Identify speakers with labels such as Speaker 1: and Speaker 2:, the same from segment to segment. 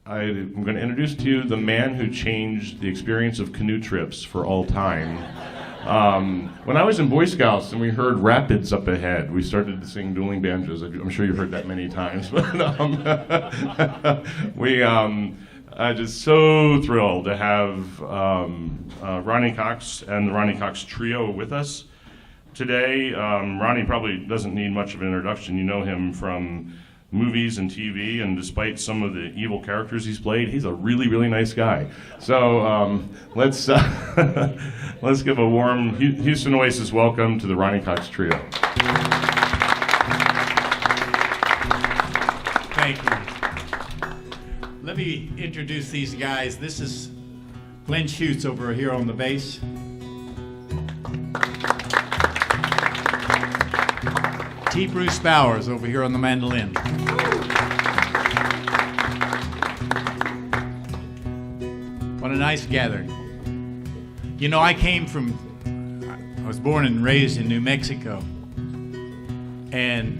Speaker 1: I'm going to introduce to you the man who changed the experience of canoe trips for all time. When I was in Boy Scouts and we heard rapids up ahead, we started to sing dueling banjos. I'm sure you've heard that many times. But I'm just so thrilled to have Ronny Cox and the Ronny Cox Trio with us today. Ronnie probably doesn't need much of an introduction. You know him from movies and TV, and despite some of the evil characters he's played, he's a really, really nice guy. So let's give a warm Houston Oasis welcome to the Ronny Cox Trio.
Speaker 2: Thank you. Let me introduce these guys. This is Glenn Schutz over here on the bass. T. Bruce Bowers over here on the mandolin. What a nice gathering. You know, I was born and raised in New Mexico. And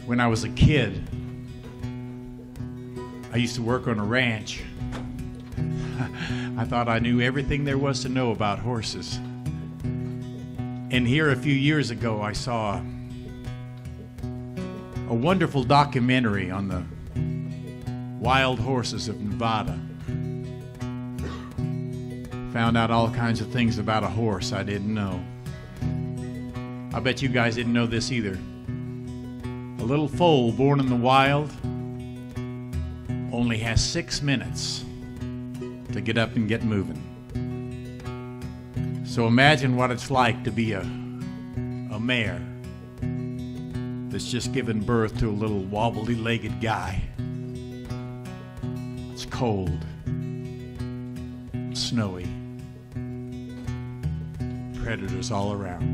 Speaker 2: when I was a kid, I used to work on a ranch. I thought I knew everything there was to know about horses. And here a few years ago, I saw a wonderful documentary on the wild horses of Nevada. Found out all kinds of things about a horse I didn't know. I bet you guys didn't know this either. A little foal born in the wild only has 6 minutes to get up and get moving. So imagine what it's like to be a mare that's just given birth to a little wobbly-legged guy. It's cold, snowy, predators all around.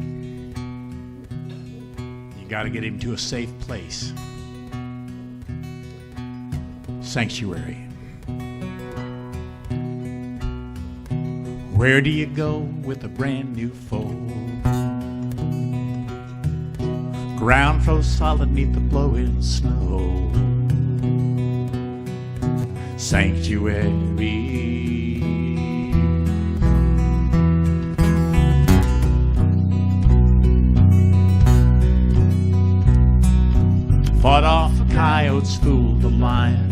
Speaker 2: You gotta get him to a safe place. Sanctuary. Where do you go with a brand new foal? Ground froze solid neath the blowing snow. Sanctuary. Fought off a coyotes, fooled a lion.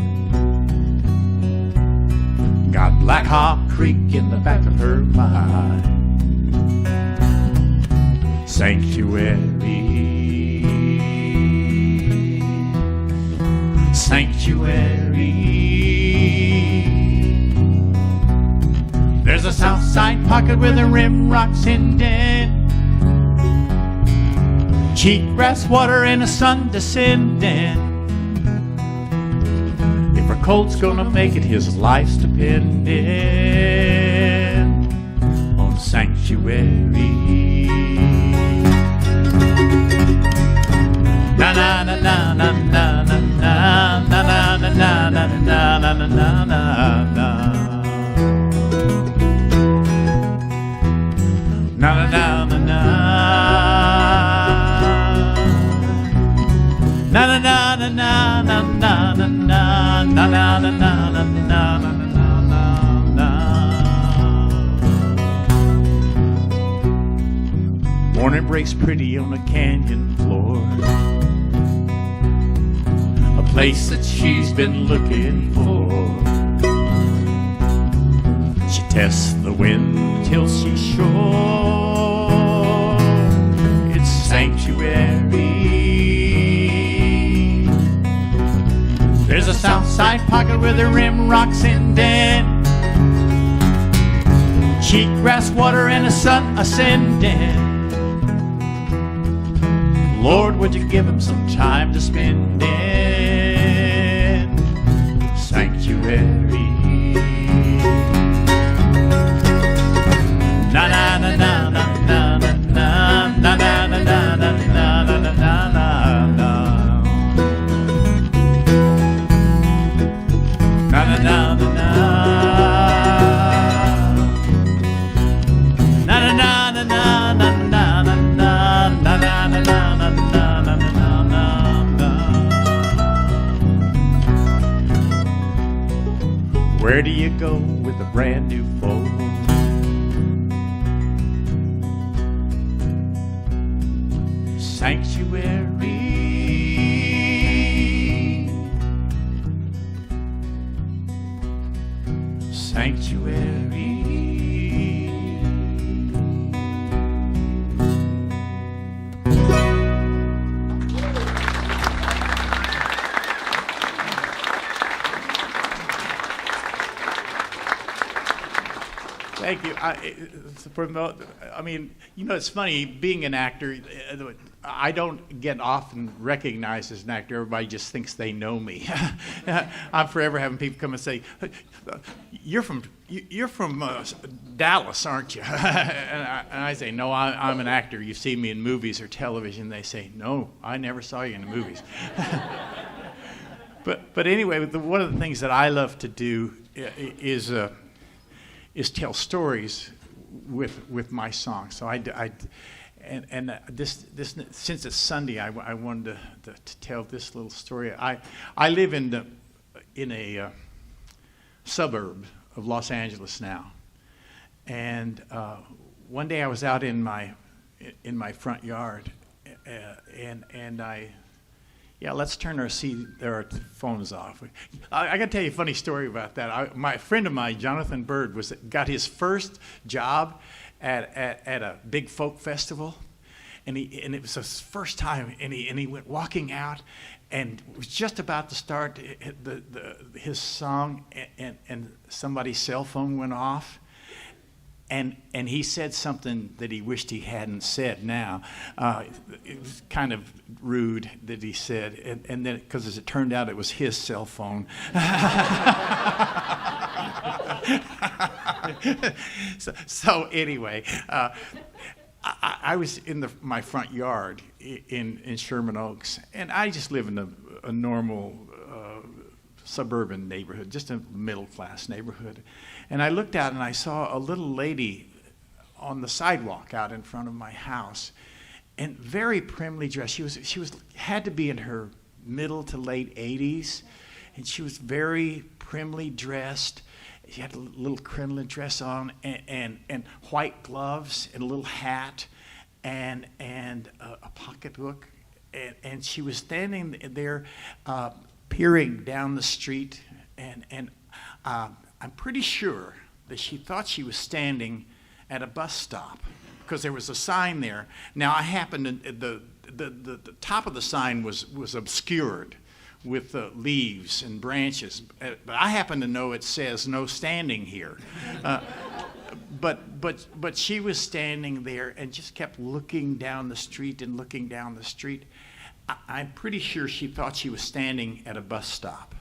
Speaker 2: Got Black Hawk Creek in the back of her mind. Sanctuary. Sanctuary. There's a south side pocket where the rim rocks indent. Cheatgrass water and a sun descending. If a colt's gonna make it, his life's dependent on sanctuary. Na na na na na na na na na na na na na na na na na. Na na na na na. Na na na na na na na na na na na na na na. Morning breaks pretty on a canyon floor. A place that she's been looking for. She tests the wind till she's sure it's sanctuary. There's a south side pocket where the rim rocks indent. Cheatgrass water and a sun ascending. Lord, would you give him some time to spend in sanctuary? Na na na na na na na na na na na na na na na na. Na na na na na. Na na na na na na na na na na na na na na na na. Where do you go with a brand new phone? Sanctuary. Sanctuary. Thank you. I mean, you know, it's funny, being an actor, I don't get often recognized as an actor. Everybody just thinks they know me. I'm forever having people come and say, you're from Dallas, aren't you? And I say, no, I'm an actor. You see me in movies or television. They say, no, I never saw you in the movies. But anyway, one of the things that I love to do is tell stories with my songs. So this since it's Sunday, I wanted to tell this little story. I live in a suburb of Los Angeles now, and one day I was out in my front yard, and let's turn our phones off. I got to tell you a funny story about that. My friend of mine, Jonathan Bird, got his first job at a big folk festival, and it was his first time, and he went walking out, and was just about to start his song, and somebody's cell phone went off. And he said something that he wished he hadn't said now. It was kind of rude that he said, and then, because as it turned out, it was his cell phone. So anyway, I was in my front yard in Sherman Oaks, and I just live in a normal suburban neighborhood, just a middle-class neighborhood. And I looked out and I saw a little lady on the sidewalk out in front of my house, and very primly dressed. She had to be in her middle to late 80s, and she was very primly dressed. She had a little crinoline dress on, and white gloves and a little hat, and a pocketbook, and she was standing there peering down the street, and I'm pretty sure that she thought she was standing at a bus stop, because there was a sign there. Now, I happened to, the top of the sign was obscured with leaves and branches, but I happen to know it says no standing here. But she was standing there and just kept looking down the street and looking down the street. I'm pretty sure she thought she was standing at a bus stop.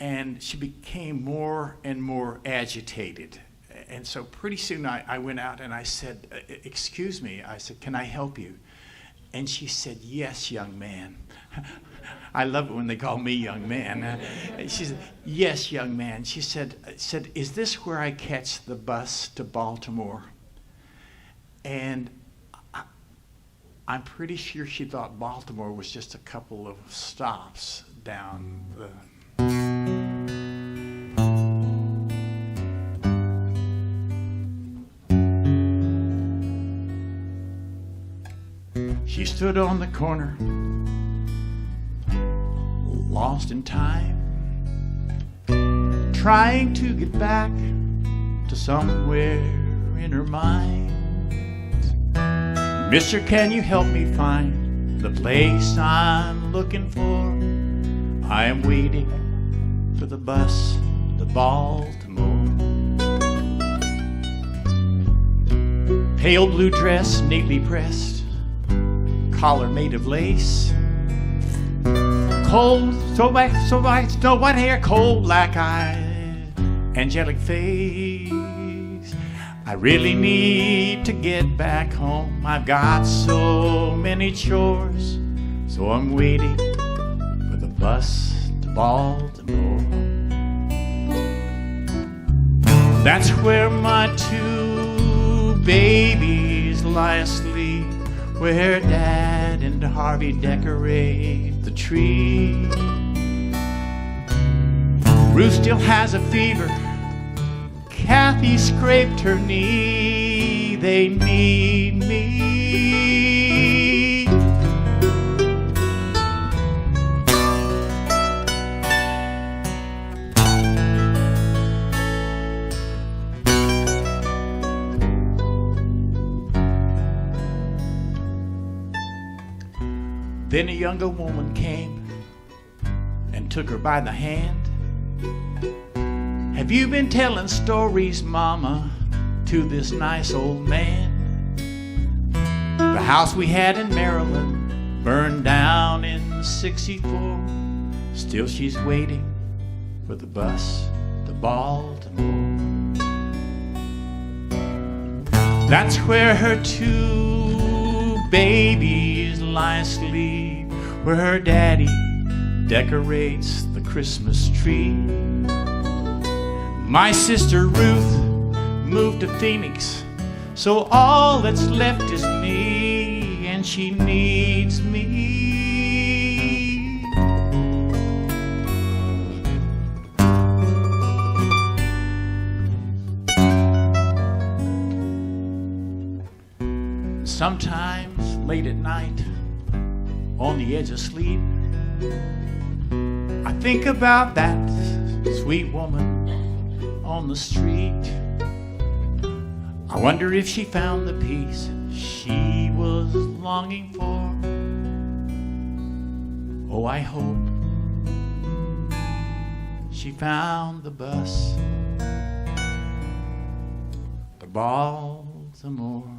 Speaker 2: And she became more and more agitated. And so pretty soon I went out and I said, excuse me, I said, can I help you? And she said, yes, young man. I love it when they call me young man. She said, yes, young man. She said, is this where I catch the bus to Baltimore? And I'm pretty sure she thought Baltimore was just a couple of stops down the... She stood on the corner, lost in time, trying to get back to somewhere in her mind. Mister, can you help me find the place I'm looking for? I am waiting for the bus to Baltimore. Pale blue dress, neatly pressed, collar made of lace, cold, so white, snow white hair, cold black eyes, angelic face. I really need to get back home. I've got so many chores, so I'm waiting for the bus to Baltimore. That's where my two babies lie asleep, where Dad and Harvey decorate the tree. Ruth still has a fever. Kathy scraped her knee. They need me. Then a younger woman came and took her by the hand. Have you been telling stories, Mama, to this nice old man? The house we had in Maryland burned down in '64. Still she's waiting for the bus to Baltimore. That's where her two babies lie asleep, where her daddy decorates the Christmas tree. My sister Ruth moved to Phoenix, so all that's left is me, and she needs me. Sometimes late at night, on the edge of sleep, I think about that sweet woman on the street. I wonder if she found the peace she was longing for. Oh, I hope she found the bus to Baltimore.